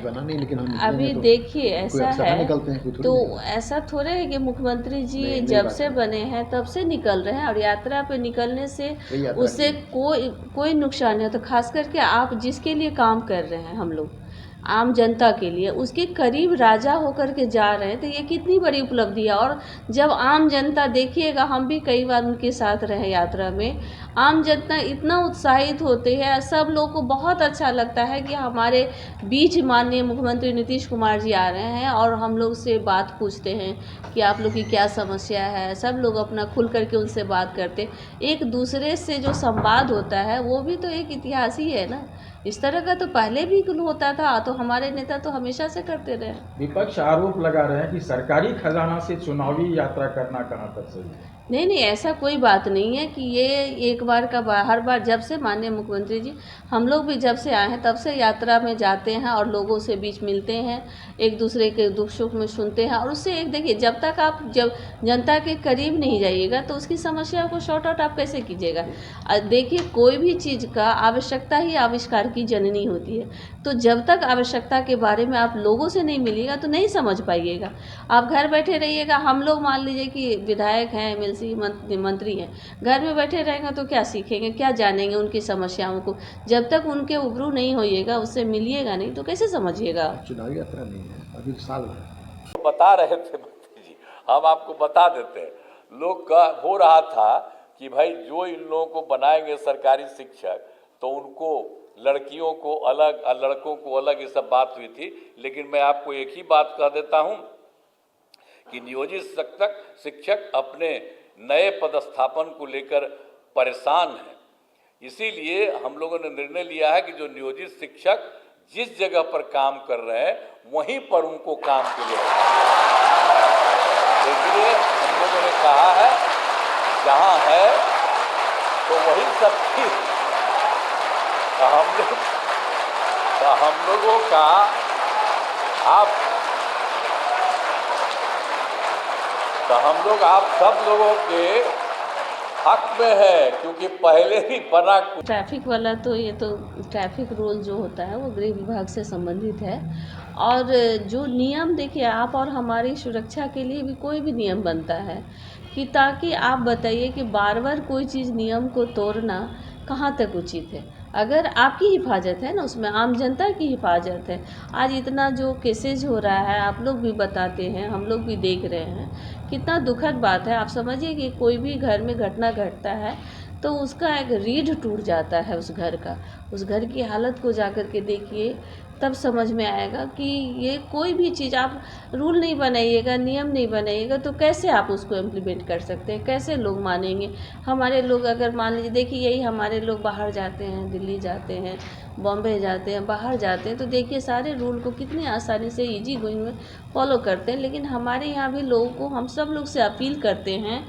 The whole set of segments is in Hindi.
बना नहीं, लेकिन हम अभी तो देखिए ऐसा है निकलते हैं, तो ऐसा थोड़े है कि मुख्यमंत्री जी जब से बने हैं तब से निकल रहे हैं, और यात्रा पे निकलने से उससे कोई नुकसान नहीं होता। तो खास करके आप जिसके लिए काम कर रहे हैं, हम लोग आम जनता के लिए उसके करीब राजा होकर के जा रहे हैं, तो ये कितनी बड़ी उपलब्धि है। और जब आम जनता देखिएगा, हम भी कई बार उनके साथ रहे यात्रा में, आम जनता इतना उत्साहित होते हैं, सब लोग को बहुत अच्छा लगता है कि हमारे बीच माननीय मुख्यमंत्री नीतीश कुमार जी आ रहे हैं और हम लोग से बात पूछते हैं कि आप लोग की क्या समस्या है। सब लोग अपना खुल करके उनसे बात करते, एक दूसरे से जो संवाद होता है वो भी तो एक इतिहास ही है ना। इस तरह का तो पहले भी होता था, तो हमारे नेता तो हमेशा से करते रहे। विपक्ष आरोप लगा रहे हैं कि सरकारी खजाना से चुनावी यात्रा करना कहाँ तक सही है। नहीं, ऐसा कोई बात नहीं है कि ये एक बार का हर बार। जब से माननीय मुख्यमंत्री जी, हम लोग भी जब से आए हैं तब से यात्रा में जाते हैं और लोगों से बीच मिलते हैं, एक दूसरे के दुख सुख में सुनते हैं। और उससे एक देखिए, जब तक आप जब जनता के करीब नहीं जाइएगा तो उसकी समस्या को शॉर्ट आउट आप कैसे कीजिएगा। देखिए, कोई भी चीज़ का आवश्यकता ही आविष्कार की जननी होती है। तो जब तक आवश्यकता के बारे में आप लोगों से नहीं मिलिएगा तो नहीं समझ पाइएगा। आप घर बैठे रहिएगा, हम लोग मान लीजिए कि विधायक हैं, मंत्री हैं, घर में बैठे रहेंगे तो क्या सीखेंगे, क्या जानेंगे उनकी समस्याओं को। जब तक उनके उबरू नहीं होइएगा, उससे मिलिएगा नहीं, तो कैसे समझिएगा। चुनावी यात्रा नहीं है, अभी साल है। बता रहे थे मंत्री जी, हम आपको बता देते हैं। लोग का हो रहा था कि भाई जो इन लोगों को बनाएंगे सरकारी शिक्षक, तो उनको लड़कियों को अलग और लड़कों को अलग, ये सब बात हुई थी। लेकिन मैं आपको एक ही बात कह देता हूं कि नियोजित शिक्षक अपने नए पदस्थापन को लेकर परेशान हैं। इसीलिए हम लोगों ने निर्णय लिया है कि जो नियोजित शिक्षक जिस जगह पर काम कर रहे हैं वहीं पर उनको काम के लिए इसलिए हम लोगों ने कहा है जहां है तो वही सब चीज। हम लोगों का हम लोग आप सब लोगों के हक में है, क्योंकि पहले ही बना। ट्रैफिक वाला तो ये तो ट्रैफिक रूल जो होता है वो गृह विभाग से संबंधित है। और जो नियम, देखिए, आप और हमारी सुरक्षा के लिए भी कोई भी नियम बनता है कि ताकि आप बताइए कि बार बार कोई चीज़ नियम को तोड़ना कहाँ तक उचित है। अगर आपकी हिफाजत है ना, उसमें आम जनता की हिफाजत है। आज इतना जो केसेज हो रहा है, आप लोग भी बताते हैं, हम लोग भी देख रहे हैं, कितना दुखद बात है। आप समझिए कि कोई भी घर में घटना घटता है तो उसका एक रीढ़ टूट जाता है उस घर का। उस घर की हालत को जाकर के देखिए, तब समझ में आएगा कि ये कोई भी चीज़ आप रूल नहीं बनाइएगा, नियम नहीं बनाइएगा तो कैसे आप उसको इम्प्लीमेंट कर सकते हैं, कैसे लोग मानेंगे। हमारे लोग अगर मान लीजिए, देखिए, यही हमारे लोग बाहर जाते हैं, दिल्ली जाते हैं, बॉम्बे जाते हैं, बाहर जाते हैं, तो देखिए सारे रूल को कितनी आसानी से ईजी गोइंग में फॉलो करते हैं। लेकिन हमारे यहाँ भी लोगों को, हम सब लोग से अपील करते हैं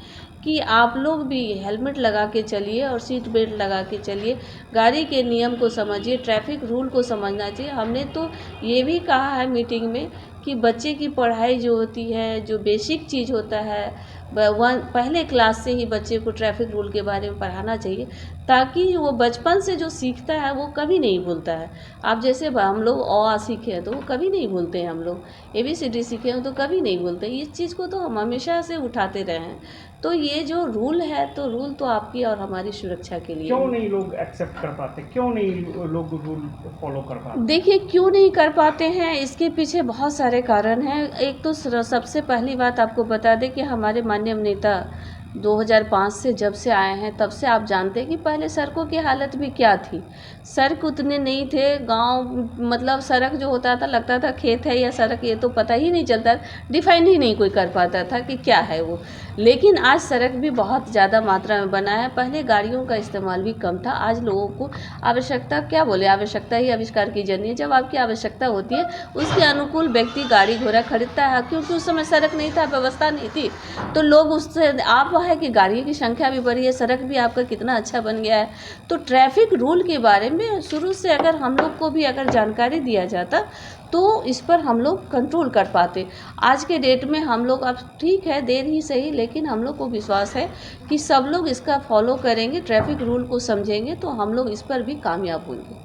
कि आप लोग भी हेलमेट लगा के चलिए और सीट बेल्ट लगा के चलिए, गाड़ी के नियम को समझिए, ट्रैफिक रूल को समझना चाहिए। हमने तो ये भी कहा है मीटिंग में कि बच्चे की पढ़ाई जो होती है, जो बेसिक चीज़ होता है, पहले क्लास से ही बच्चे को ट्रैफिक रूल के बारे में पढ़ाना चाहिए, ताकि वो बचपन से जो सीखता है वो कभी नहीं भूलता है। आप जैसे हम लोग अ सीखे हैं तो वो कभी नहीं भूलते हैं, हम लोग ABCD सीखे हैं तो कभी नहीं भूलते। इस चीज़ को तो हम हमेशा से उठाते रहे हैं। तो ये जो रूल है, तो रूल तो आपकी और हमारी सुरक्षा के लिए। क्यों नहीं लोग एक्सेप्ट कर पाते, क्यों नहीं लोग रूल फॉलो कर पाते? देखिए, क्यों नहीं कर पाते हैं, इसके पीछे बहुत सारे कारण हैं। एक तो सबसे पहली बात आपको बता दें कि हमारे माननीय नेता 2005 से जब से आए हैं तब से आप जानते हैं कि पहले सड़कों की हालत भी क्या थी। सड़क उतने नहीं थे, गांव मतलब सड़क जो होता था लगता था खेत है या सड़क, ये तो पता ही नहीं चलता, डिफाइन ही नहीं कोई कर पाता था कि क्या है वो। लेकिन आज सड़क भी बहुत ज़्यादा मात्रा में बना है। पहले गाड़ियों का इस्तेमाल भी कम था। आज लोगों को आवश्यकता, क्या बोले, आवश्यकता ही आविष्कार की जननी है। जब आपकी आवश्यकता होती है उसके अनुकूल व्यक्ति गाड़ी घोड़ा खरीदता है, क्योंकि उस समय सड़क नहीं था, व्यवस्था नहीं थी, तो लोग उससे आप है कि गाड़ियों की संख्या भी बढ़ी है, सड़क भी आपका कितना अच्छा बन गया है। तो ट्रैफिक रूल के बारे में शुरू से अगर हम लोग को भी अगर जानकारी दिया जाता तो इस पर हम लोग कंट्रोल कर पाते। आज के डेट में हम लोग, अब ठीक है देर ही सही, लेकिन हम लोग को विश्वास है कि सब लोग इसका फॉलो करेंगे, ट्रैफिक रूल को समझेंगे तो हम लोग इस पर भी कामयाब होंगे।